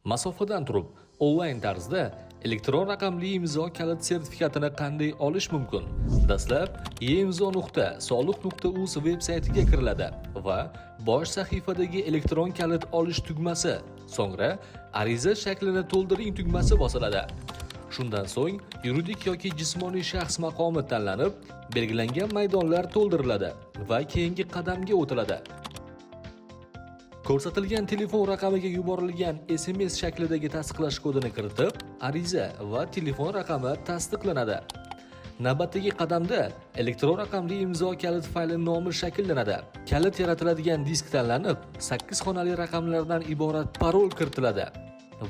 Masofadan turib, onlayn tarzda elektron raqamli imzo kalit sertifikatini qanday olish mumkin? Dastlab eimzo.soliq.uz veb-saytiga kiriladi va bosh sahifadagi elektron kalit olish tugmasi, so'ngra ariza shaklini to'ldiring tugmasi bosiladi. Shundan so'ng yuridik yoki jismoniy shaxs maqomi tanlanib, belgilangan maydonlar to'ldiriladi va keyingi qadamga o'tiladi. Ko'rsatilgan telefon raqamiga yuborilgan SMS shaklidagi tasdiqlash kodini kiritib, ariza va telefon raqami tasdiqlanadi. Navbatdagi qadamda elektron raqamli imzo kalit fayli nomi shakllanadi. Kalit yaratiladigan disk tanlanib, 8 xonali raqamlardan iborat parol kiritiladi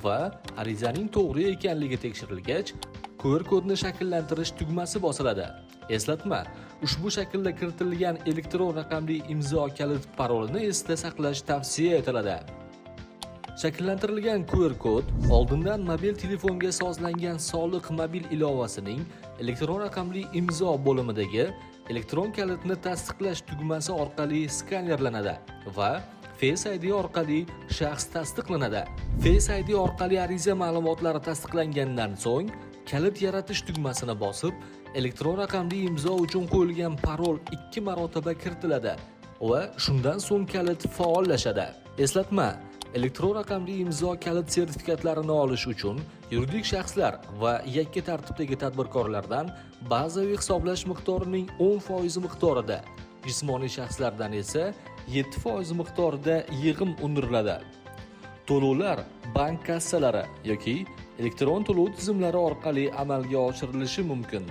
va arizaning to'g'ri ekanligi tekshirilgach, QR kodni shakllantirish tugmasi bosiladi. Eslatma: ushbu shaklda kiritilgan elektron raqamli imzo kalit parolini esda saqlash tavsiya etiladi. Shakllantirilgan QR kod oldindan mobil telefonga sozlangan soliq mobil ilovasining elektron raqamli imzo bo'limidagi elektron kalitni tasdiqlash tugmasi orqali skanerlanadi va Face ID orqali shaxs tasdiqlanadi. Face ID orqali ariza ma'lumotlari tasdiqlangandan so'ng kalit yaratish tugmasini bosib, elektron raqamli imzo uchun qo'yilgan parol 2 marotaba kiritiladi va shundan so'ng kalit faollashadi. Eslatma: elektron raqamli imzo kalit sertifikatlarini olish uchun yuridik shaxslar va yakka tartibdagi tadbirkorlardan bazaviy hisoblash miqdorining 10% miqdorida, jismoniy shaxslardan esa 7% miqdorida yig'im undiriladi. To'lovlar bank kassalari yoki elektron to'lov tizimlari orqali amalga oshirilishi mumkin.